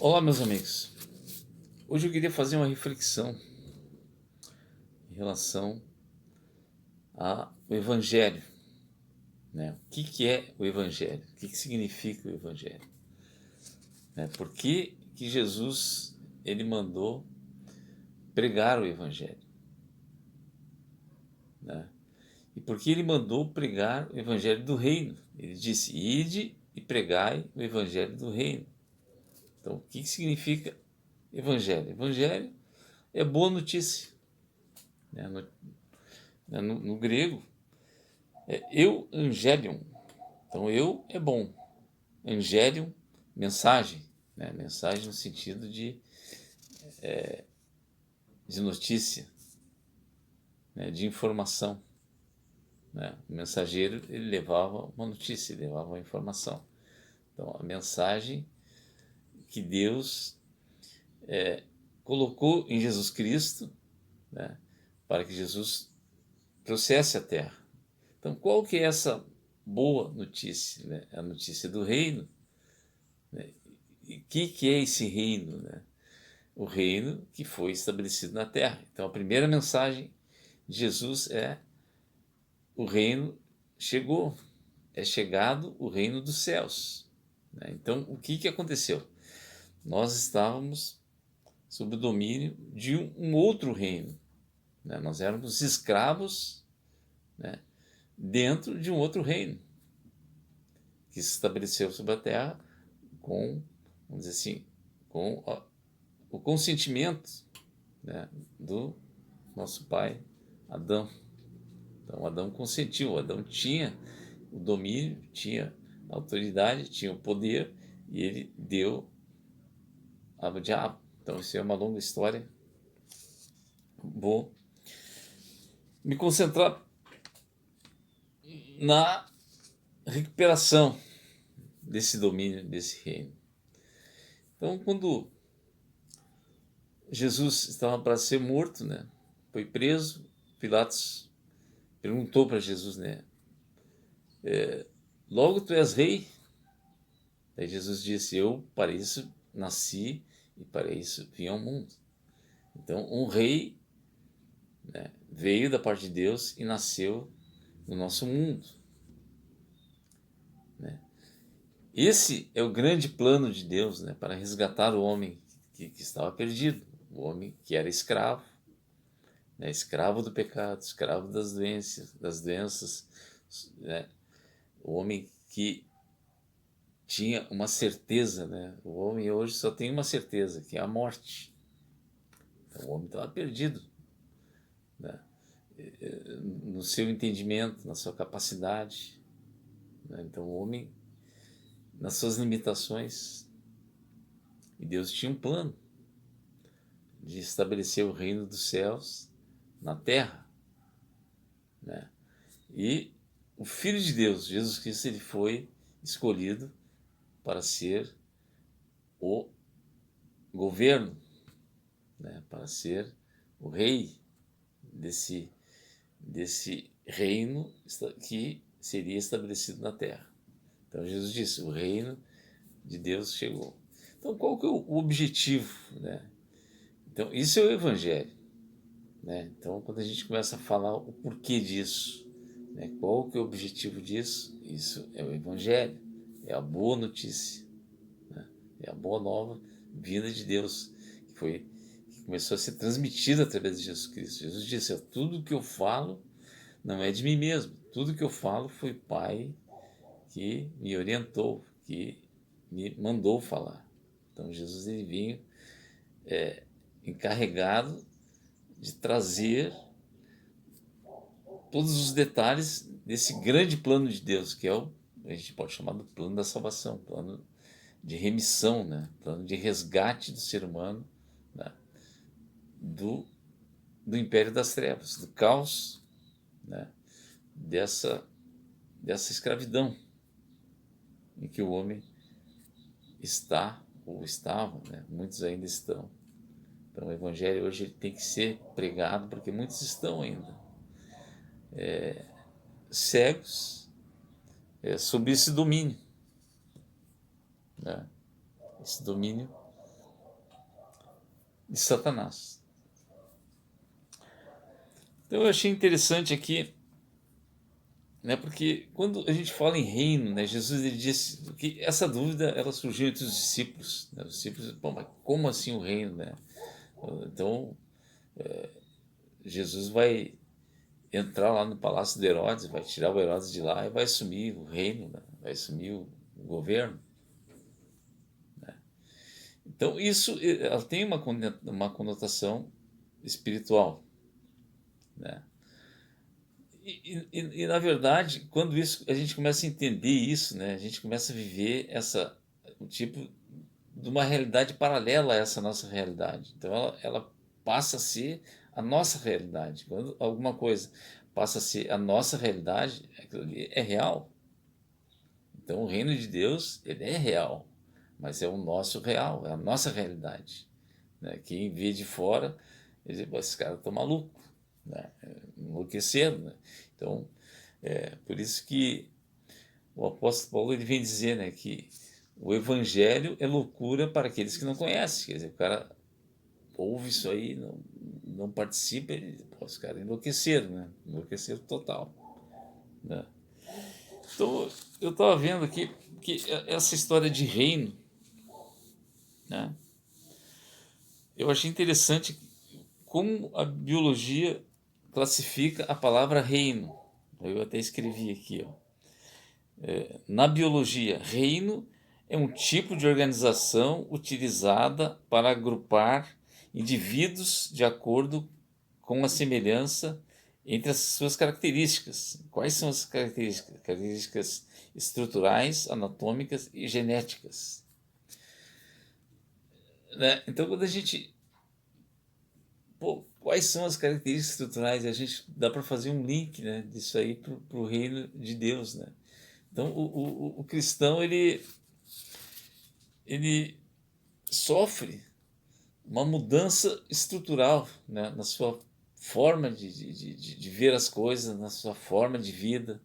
Olá, meus amigos. Hoje eu queria fazer uma reflexão em relação ao Evangelho, né? O que é o Evangelho? O que significa o Evangelho? Por que Jesus ele mandou pregar o Evangelho? Né? E por que ele mandou pregar o Evangelho do Reino? Ele disse: ide e pregai o Evangelho do Reino. Então, o que significa Evangelho? Evangelho é boa notícia. Né? No grego, é euangelion. Então, eu é bom. Angelion, mensagem. Né? Mensagem no sentido de notícia, né? De informação. Né? O mensageiro ele levava uma notícia, ele levava uma informação. Então, a mensagem que Deus colocou em Jesus Cristo, né? Para que Jesus trouxesse à terra. Então, qual que é essa boa notícia? Né? A notícia do reino. Né? E o que é esse reino? Né? O reino que foi estabelecido na terra. Então, a primeira mensagem de Jesus é: o reino chegou, é chegado o reino dos céus. Né? Então, o que aconteceu? Nós estávamos sob o domínio de um outro reino. Né? Nós éramos escravos, né, dentro de um outro reino que se estabeleceu sobre a terra com, vamos dizer assim, com o consentimento, né, do nosso pai Adão. Então Adão consentiu, Adão tinha o domínio, tinha a autoridade, tinha o poder e ele deu ao diabo. Então isso é uma longa história. Vou me concentrar na recuperação desse domínio, desse reino. Então, quando Jesus estava para ser morto, né, foi preso, Pilatos perguntou para Jesus, né, logo tu és rei? Aí Jesus disse: eu para isso nasci e para isso vim ao mundo. Então, um rei, né, veio da parte de Deus e nasceu no nosso mundo. Né? Esse é o grande plano de Deus, né, para resgatar o homem que estava perdido, o homem que era escravo, né, escravo do pecado, escravo das doenças, né, o homem que tinha uma certeza, né? O homem hoje só tem uma certeza, que é a morte. Então, o homem estava perdido, né, no seu entendimento, na sua capacidade. Né? Então, o homem, nas suas limitações, e Deus tinha um plano de estabelecer o reino dos céus na terra. Né? E o Filho de Deus, Jesus Cristo, ele foi escolhido para ser o governo, né? Para ser o rei desse reino que seria estabelecido na terra. Então Jesus disse: o reino de Deus chegou. Então qual que é o objetivo? Né? Então isso é o Evangelho. Né? Então quando a gente começa a falar o porquê disso, né? Qual que é o objetivo disso? Isso é o Evangelho, é a boa notícia, né? É a boa nova vinda de Deus, que começou a ser transmitida através de Jesus Cristo. Jesus disse: tudo que eu falo não é de mim mesmo, tudo que eu falo foi o Pai que me orientou, que me mandou falar. Então Jesus ele vinha encarregado de trazer todos os detalhes desse grande plano de Deus, que é a gente pode chamar do plano da salvação, plano de remissão, né? Plano de resgate do ser humano, né? do, do império das trevas, do caos, né? dessa escravidão em que o homem está ou estava, né? Muitos ainda estão. Então o Evangelho hoje ele tem que ser pregado porque muitos estão ainda cegos sobre esse domínio, né? Esse domínio de Satanás. Então eu achei interessante aqui, né, porque quando a gente fala em reino, né, Jesus ele disse que essa dúvida ela surgiu entre os discípulos. Né, os discípulos, bom, mas como assim o reino, né? Então Jesus vai entrar lá no palácio de Herodes, vai tirar o Herodes de lá e vai assumir o reino, né? Vai assumir o governo. Então isso ela tem uma conotação espiritual, né? Na verdade, quando isso a gente começa a entender isso, né, a gente começa a viver um tipo de uma realidade paralela a essa nossa realidade. Então ela passa a ser a nossa realidade. Quando alguma coisa passa a ser a nossa realidade, aquilo ali é real. Então o reino de Deus ele é real, mas é o nosso real, é a nossa realidade. Né? Quem vê de fora, ele diz, esse cara está maluco, né? Enlouquecendo. Né? Então, por isso que o apóstolo Paulo ele vem dizer, né, que o evangelho é loucura para aqueles que não conhecem. Quer dizer, o cara ouve isso aí, não participa, os caras enlouqueceram, né? Enlouqueceram total. Né? Então, eu estava vendo aqui que essa história de reino, né, eu achei interessante como a biologia classifica a palavra reino. Eu até escrevi aqui, ó. Na biologia, reino é um tipo de organização utilizada para agrupar indivíduos de acordo com a semelhança entre as suas características. Quais são as características? Características estruturais, anatômicas e genéticas. Né? Então, quando a gente. Pô, quais são as características estruturais? A gente dá para fazer um link, né, disso aí para o reino de Deus. Né? Então, o cristão ele sofre uma mudança estrutural, né, na sua forma de ver as coisas, na sua forma de vida,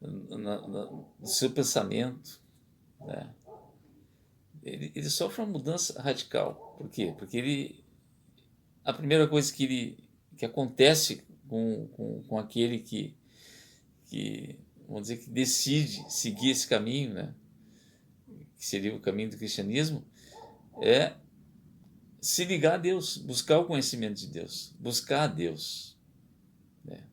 no seu pensamento. Né? Ele sofre uma mudança radical. Por quê? Porque a primeira coisa que acontece com aquele que, vamos dizer, que decide seguir esse caminho, né, que seria o caminho do cristianismo, é se ligar a Deus, buscar o conhecimento de Deus, buscar a Deus. Né?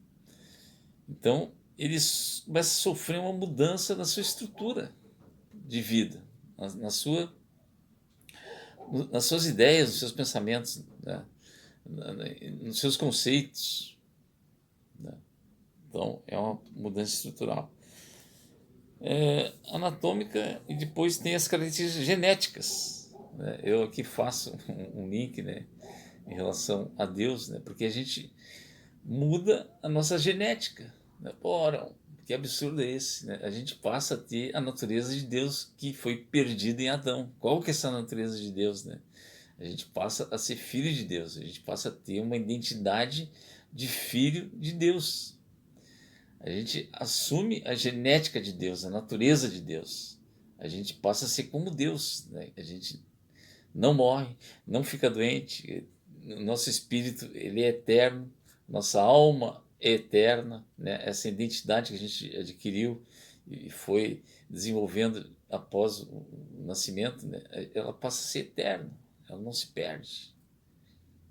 Então, ele começa a sofrer uma mudança na sua estrutura de vida, nas suas ideias, nos seus pensamentos, né? Nos seus conceitos. Né? Então, é uma mudança estrutural. Anatômica e depois tem as características genéticas. Né? Eu aqui faço um link, né, em relação a Deus, né, porque a gente muda a nossa genética. Né? Ora, que absurdo é esse? Né? A gente passa a ter a natureza de Deus que foi perdida em Adão. Qual que é essa natureza de Deus? Né? A gente passa a ser filho de Deus, a gente passa a ter uma identidade de filho de Deus. A gente assume a genética de Deus, a natureza de Deus. A gente passa a ser como Deus. Né? A gente não morre, não fica doente, nosso espírito ele é eterno, nossa alma é eterna, né? Essa identidade que a gente adquiriu e foi desenvolvendo após o nascimento, né? Ela passa a ser eterna, ela não se perde.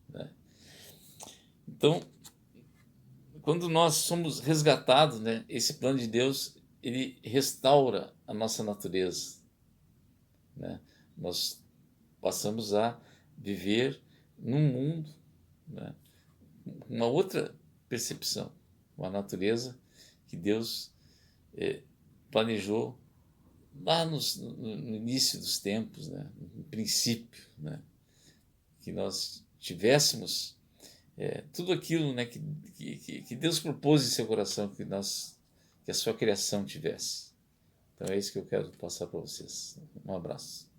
Né? Então, quando nós somos resgatados, né, esse plano de Deus ele restaura a nossa natureza. Né? Nós passamos a viver num mundo, né, uma outra percepção, uma natureza que Deus planejou lá no início dos tempos, né, no princípio, né, que nós tivéssemos tudo aquilo, né, que Deus propôs em seu coração que a sua criação tivesse. Então é isso que eu quero passar para vocês. Um abraço.